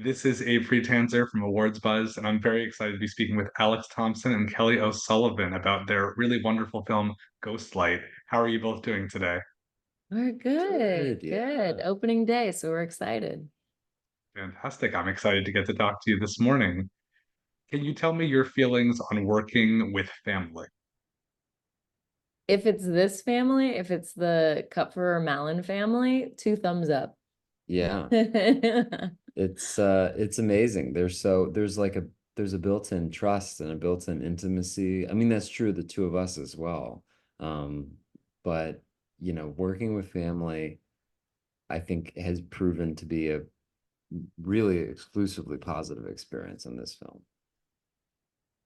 This is Abe Friedtanzer from Awards Buzz, and I'm very excited to be speaking with Alex Thompson and Kelly O'Sullivan about their really wonderful film, Ghostlight. How are you both doing today? We're good, Good, good. yeah. Opening day, so we're excited. Fantastic. I'm excited to get to talk to you this morning. Can you tell me your feelings on working with family? If it's this family, if it's the Kupfer or Malin family, two thumbs up. Yeah. Yeah, It's amazing. There's a built-in trust and a built-in intimacy. I mean, that's true of the two of us as well. Um, but working with family, I think has proven to be a really exclusively positive experience in this film.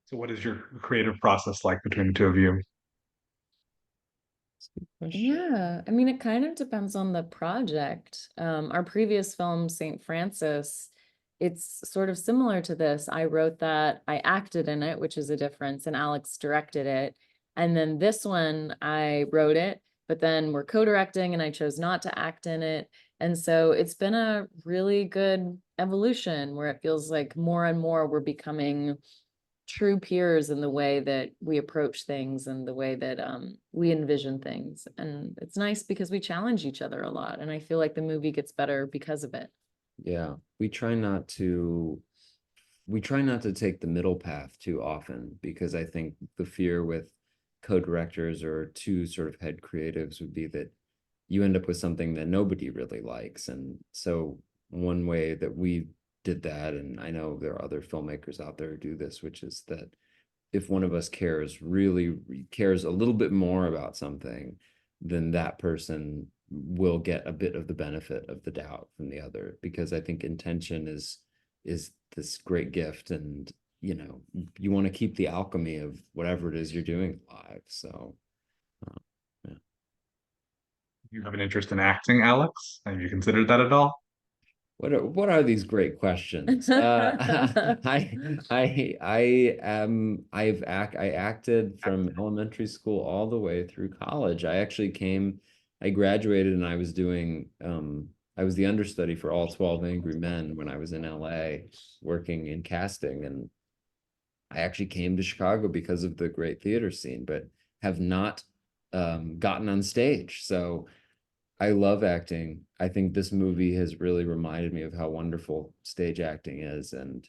So, what is your creative process like between the two of you? That's a good question. I mean, it kind of depends on the project. Our previous film, St. Francis, it's sort of similar to this. I wrote that, I acted in it, which is a difference, and Alex directed it. And then this one, I wrote it, but then we're co-directing and I chose not to act in it. And so it's been a really good evolution where it feels like more and more we're becoming true peers in the way that we approach things and the way that we envision things. And it's nice because we challenge each other a lot. And I feel like the movie gets better because of it. Yeah. We try not to take the middle path too often because I think the fear with co-directors or two sort of head creatives would be that you end up with something that nobody really likes. And so one way that we did that, and I know there are other filmmakers out there who do this, which is that if one of us really cares a little bit more about something, then that person will get a bit of the benefit of the doubt from the other, because I think intention is this great gift, and you want to keep the alchemy of whatever it is you're doing alive. So yeah. You have an interest in acting, Alex? Have you considered that at all? What are these great questions? I acted from elementary school all the way through college. I graduated and I was the understudy for all 12 Angry Men when I was in LA working in casting, and I actually came to Chicago because of the great theater scene, but have not gotten on stage. So I love acting. I think this movie has really reminded me of how wonderful stage acting is. And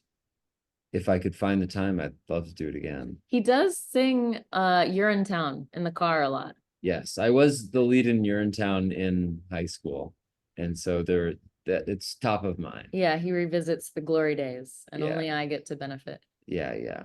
if I could find the time, I'd love to do it again. He does sing You're in Town in the car a lot. Yes, I was the lead in Urinetown in high school. And so that it's top of mind. Yeah, he revisits the glory days, and Yeah, only I get to benefit. yeah.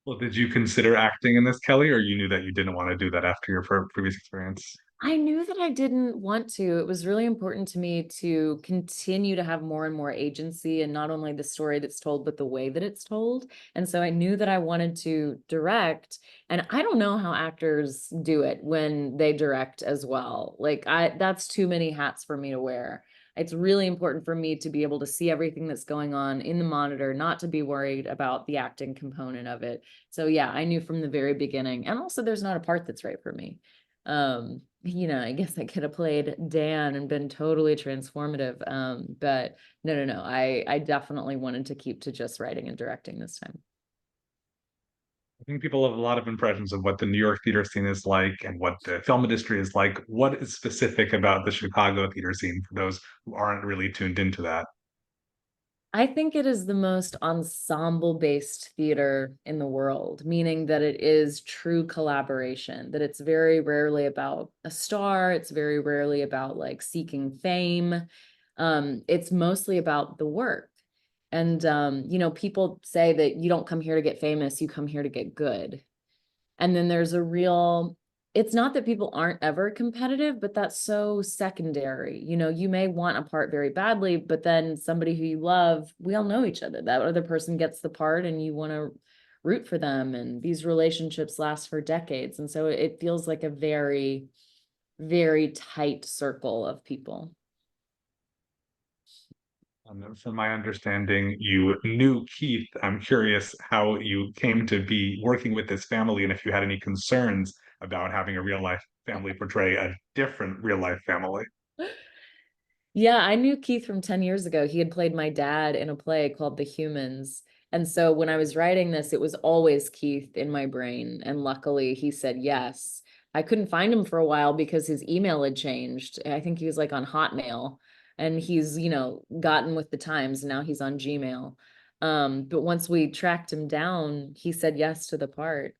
Well, did you consider acting in this, Kelly, or you knew that you didn't want to do that after your previous experience? I knew that I didn't want to. It was really important to me to continue to have more and more agency and not only the story that's told, but the way that it's told. And so I knew that I wanted to direct. And I don't know how actors do it when they direct as well. That's too many hats for me to wear. It's really important for me to be able to see everything that's going on in the monitor, not to be worried about the acting component of it. So yeah, I knew from the very beginning. And also there's not a part that's right for me. I guess I could have played Dan and been totally transformative. But no. I definitely wanted to keep to just writing and directing this time. I think people have a lot of impressions of what the New York theater scene is like and what the film industry is like. What is specific about the Chicago theater scene for those who aren't really tuned into that? I think it is the most ensemble-based theater in the world, meaning that it is true collaboration, that it's very rarely about a star, it's very rarely about like seeking fame. It's mostly about the work. And people say that you don't come here to get famous, you come here to get good. And then there's a real, it's not that people aren't ever competitive, but that's so secondary. You may want a part very badly, but then somebody who you love, we all know each other. That other person gets the part and you want to root for them. And these relationships last for decades. And so it feels like a very, very tight circle of people. From my understanding, you knew Keith. I'm curious how you came to be working with this family and if you had any concerns about having a real life family portray a different real life family. Yeah, I knew Keith from 10 years ago. He had played my dad in a play called The Humans. And so when I was writing this, it was always Keith in my brain. And luckily he said yes. I couldn't find him for a while because his email had changed. I think he was like on Hotmail, and he's, gotten with the times. Now he's on Gmail. But once we tracked him down, he said yes to the part.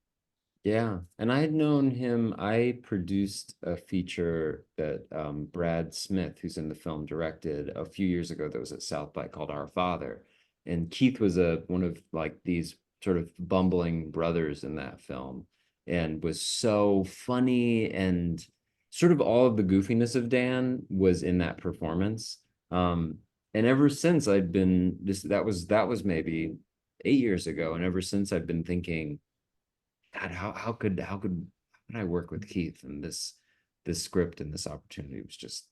Yeah, and I had known him. I produced a feature that Brad Smith, who's in the film, directed a few years ago that was at South by called Our Father. And Keith was one of like these sort of bumbling brothers in that film and was so funny, and sort of all of the goofiness of Dan was in that performance. And ever since I'd been that was maybe 8 years ago, and ever since I've been thinking, God, how could I work with Keith? And this script and this opportunity was just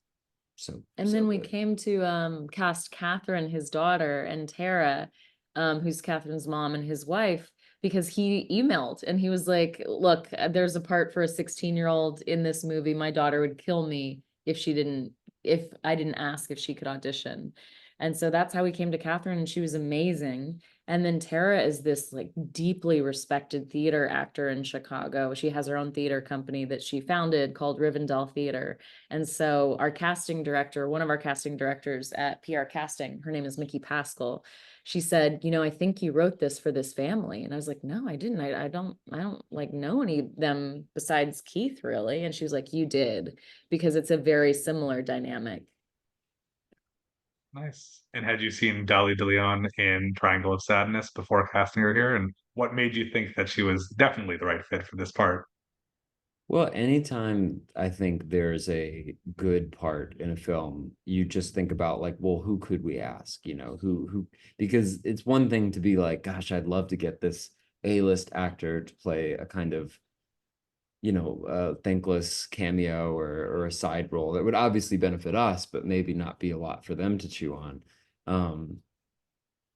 And so then we good. came to cast Catherine, his daughter, and Tara, who's Catherine's mom, and his wife, because he emailed and he was like, look, there's a part for a 16-year-old in this movie. My daughter would kill me if I didn't ask if she could audition. And so that's how we came to Catherine, and she was amazing. And then Tara is this like deeply respected theater actor in Chicago. She has her own theater company that she founded called Rivendell Theater. And so our casting director, one of our casting directors at PR Casting, her name is Mickey Pascal. She said, I think you wrote this for this family. And I was like, no, I didn't. I don't like know any of them besides Keith really. And she was like, you did, because it's a very similar dynamic. Nice. And had you seen Dolly DeLeon in Triangle of Sadness before casting her here? And what made you think that she was definitely the right fit for this part? Well, anytime I think there's a good part in a film, you just think about like, well, who could we ask? Because it's one thing to be like, gosh, I'd love to get this A-list actor to play a kind of, thankless cameo or a side role that would obviously benefit us, but maybe not be a lot for them to chew on. Um,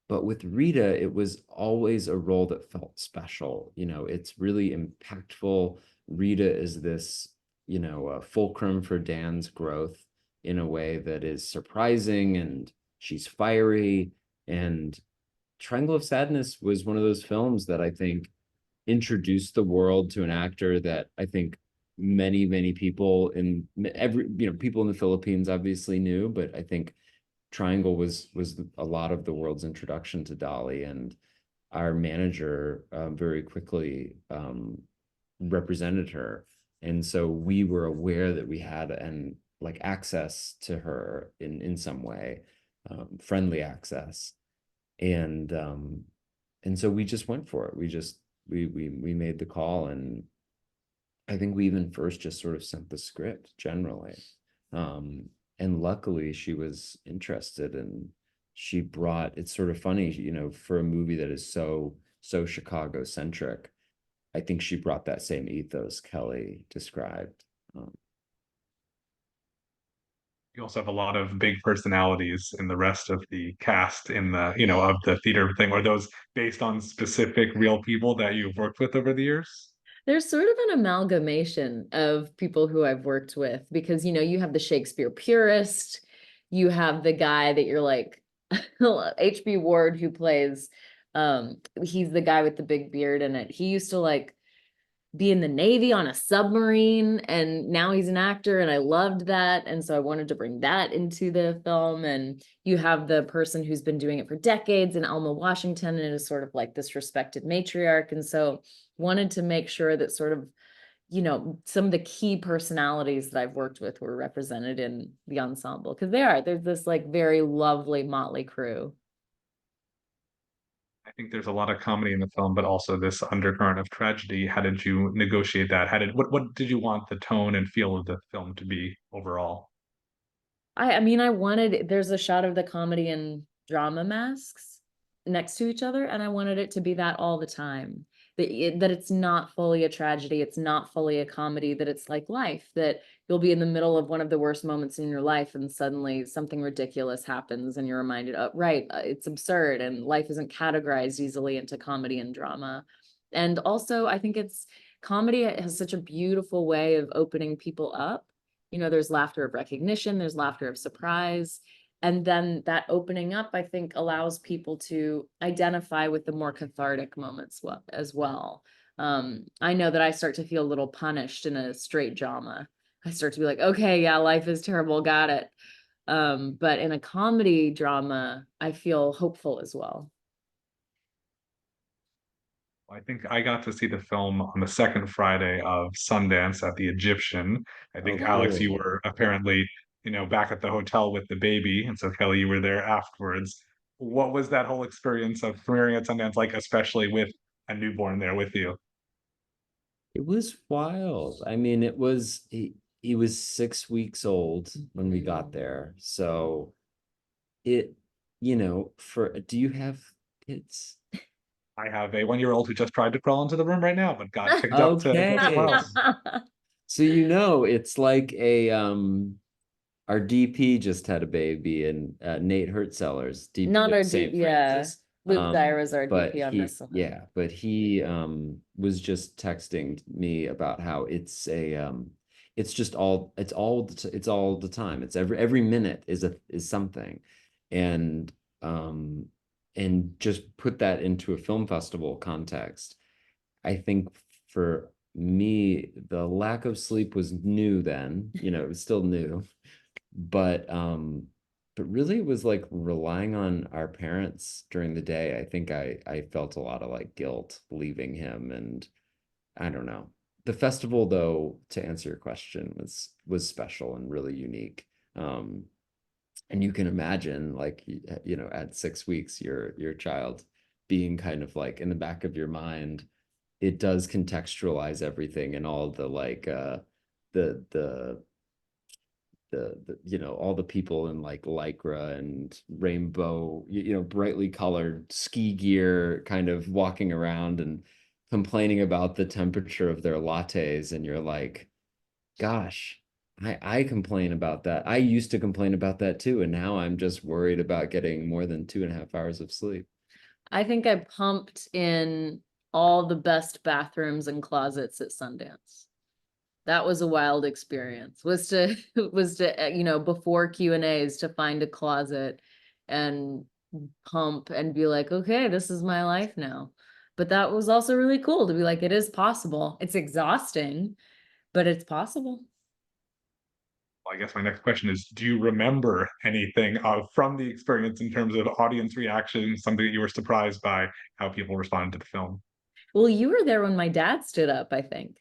but with Rita, it was always a role that felt special. It's really impactful. Rita is this, fulcrum for Dan's growth in a way that is surprising, and she's fiery. And Triangle of Sadness was one of those films that I think introduced the world to an actor that I think many, many people people in the Philippines obviously knew, but I think Triangle was a lot of the world's introduction to Dolly, and our manager very quickly represented her, and so we were aware that we had and like access to her in some way, friendly access, and so we just went for it. We made the call, and I think we even first just sort of sent the script generally. Um, and luckily she was interested, and she brought, it's sort of funny, for a movie that is so Chicago centric, I think she brought that same ethos Kelly described. You also have a lot of big personalities in the rest of the cast in of the theater thing. Are those based on specific real people that you've worked with over the years? There's sort of an amalgamation of people who I've worked with, because you have the Shakespeare purist, you have the guy that you're like HB Ward, who plays he's the guy with the big beard in it. He used to like be in the Navy on a submarine, and now he's an actor, and I loved that, and so I wanted to bring that into the film. And you have the person who's been doing it for decades in Alma Washington, and is sort of like this respected matriarch, and so wanted to make sure that sort of some of the key personalities that I've worked with were represented in the ensemble, because there's this like very lovely motley crew. I think there's a lot of comedy in the film, but also this undercurrent of tragedy. How did you negotiate that? What did you want the tone and feel of the film to be overall? I mean, there's a shot of the comedy and drama masks next to each other, and I wanted it to be that all the time. That it's not fully a tragedy, it's not fully a comedy, that it's like life, that you'll be in the middle of one of the worst moments in your life, and suddenly something ridiculous happens, and you're reminded, oh, right, it's absurd, and life isn't categorized easily into comedy and drama. And also, I think comedy has such a beautiful way of opening people up, there's laughter of recognition, there's laughter of surprise. And then that opening up, I think, allows people to identify with the more cathartic moments as well. I know that I start to feel a little punished in a straight drama. I start to be like, okay, yeah, life is terrible, got it. But in a comedy drama, I feel hopeful as well. I think I got to see the film on the second Friday of Sundance at the Egyptian. I Oh, think Alex, you cool. were apparently, back at the hotel with the baby, and so Kelly, you were there afterwards. What was that whole experience of premiering at Sundance like, especially with a newborn there with you? It was wild. I mean, he was 6 weeks old when we got there. So it, do you have kids? I have a 1-year-old who just tried to crawl into the room right now, but got picked up to someone Okay. else. So it's like our DP just had a baby, and Nate Hertzellers, DP Not of our St. yeah. Francis. Luke Dyer is our But DP on this one. he was just texting me about how it's just all the time. It's every minute is something. And just put that into a film festival context. I think for me, the lack of sleep was new then, it was still new, but really it was like relying on our parents during the day. I think I felt a lot of like guilt leaving him, and I don't know. The festival, though, to answer your question, was special and really unique. And you can imagine, like, at 6 weeks, your child being kind of like in the back of your mind. It does contextualize everything, and all the like the the all the people in like lycra and rainbow, brightly colored ski gear, kind of walking around and complaining about the temperature of their lattes. And you're like, gosh, I complain about that. I used to complain about that too, and now I'm just worried about getting more than 2.5 hours of sleep. I think I pumped in all the best bathrooms and closets at Sundance. That was a wild experience. Was to before Q&As, to find a closet and pump and be like, okay, this is my life now. But that was also really cool to be like, it is possible. It's exhausting, but it's possible. Well, I guess my next question is, do you remember anything from the experience in terms of audience reaction, something that you were surprised by how people responded to the film? Well, you were there when my dad stood up, I think.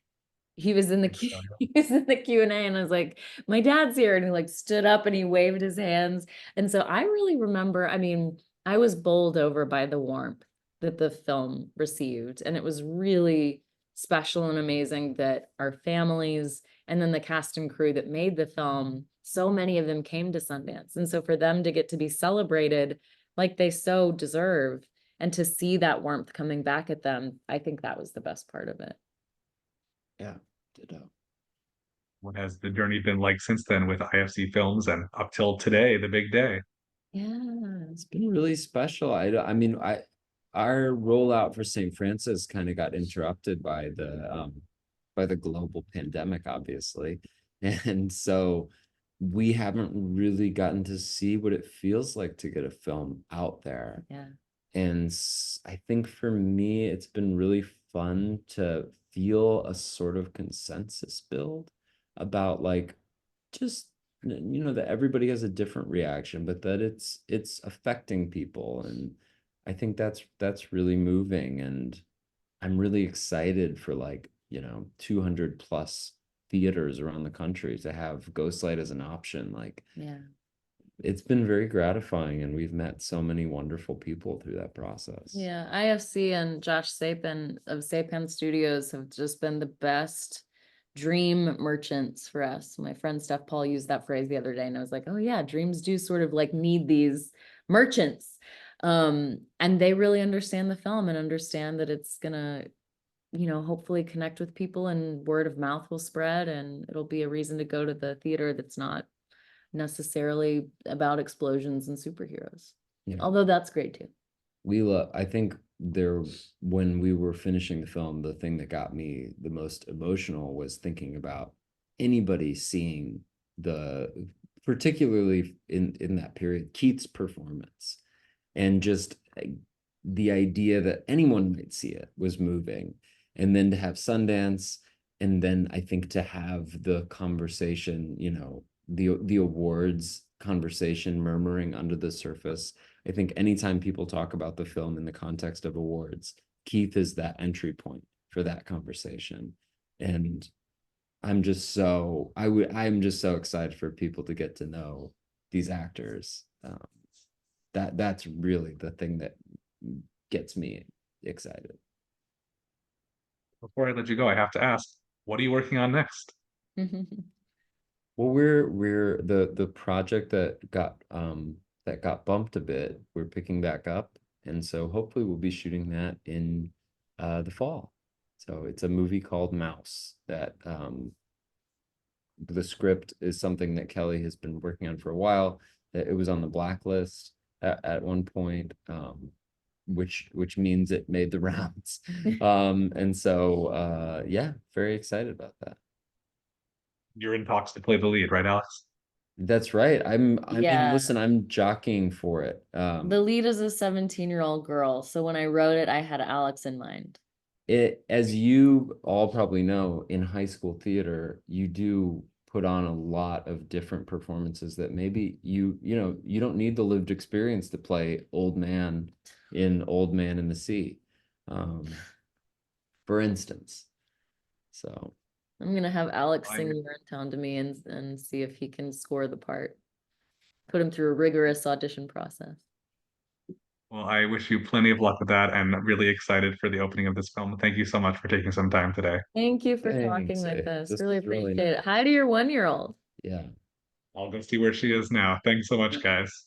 He was in the Q, he was in the Q&A, and I was like, my dad's here, and he like stood up and he waved his hands. And so I really remember, I mean, I was bowled over by the warmth that the film received, and it was really special and amazing that our families and then the cast and crew that made the film, so many of them came to Sundance. And so for them to get to be celebrated like they so deserve, and to see that warmth coming back at them, I think that was the best part of it. Yeah, ditto. What has the journey been like since then with IFC Films and up till today, the big day? Yeah. It's been really special. I mean, our rollout for St. Francis kind of got interrupted by the global pandemic, obviously. And so we haven't really gotten to see what it feels like to get a film out there. Yeah. And I think for me, it's been really fun to feel a sort of consensus build about like just that everybody has a different reaction, but that it's affecting people. And I think that's really moving. And I'm really excited for like 200 plus theaters around the country to have Ghostlight as an option. Like, Yeah. it's been very gratifying, and we've met so many wonderful people through that process. Yeah. IFC and Josh Sapin of Sapin Studios have just been the best dream merchants for us. My friend Steph Paul used that phrase the other day, and I was like, oh yeah, dreams do sort of like need these merchants. And they really understand the film and understand that it's gonna, hopefully connect with people, and word of mouth will spread, and it'll be a reason to go to the theater that's not necessarily about explosions and superheroes. Yeah. Although that's great too. I think when we were finishing the film, the thing that got me the most emotional was thinking about anybody seeing particularly in that period, Keith's performance, and just the idea that anyone might see it was moving. And then to have Sundance, and then I think to have the conversation, you know, the awards conversation murmuring under the surface. I think anytime people talk about the film in the context of awards, Keith is that entry point for that conversation. And I'm just so excited for people to get to know these actors. That's really the thing that gets me excited. Before I let you go, I have to ask, what are you working on next? Well, we're the project that got bumped a bit, we're picking back up, and so hopefully we'll be shooting that in the fall. So it's a movie called Mouse that the script is something that Kelly has been working on for a while. It was on the blacklist at one point, which means it made the rounds. And so yeah, very excited about that. You're in talks to play the lead, right, Alex? That's right. I mean, Yeah. listen, I'm jockeying for it. The lead is a 17-year-old girl. So when I wrote it, I had Alex in mind. As you all probably know, in high school theater, you do put on a lot of different performances that maybe you know, you don't need the lived experience to play Old Man in the Sea, for instance. So I'm gonna have Alex sing Urinetown to me and see if he can score the part. Put him through a rigorous audition process. Well, I wish you plenty of luck with that, and really excited for the opening of this film. Thank you so much for taking some time today. Thank you for Thanks, talking with us. this Really was really appreciate it. nice. Hi to your 1-year-old. Yeah. I'll go see where she is now. Thanks so much, guys.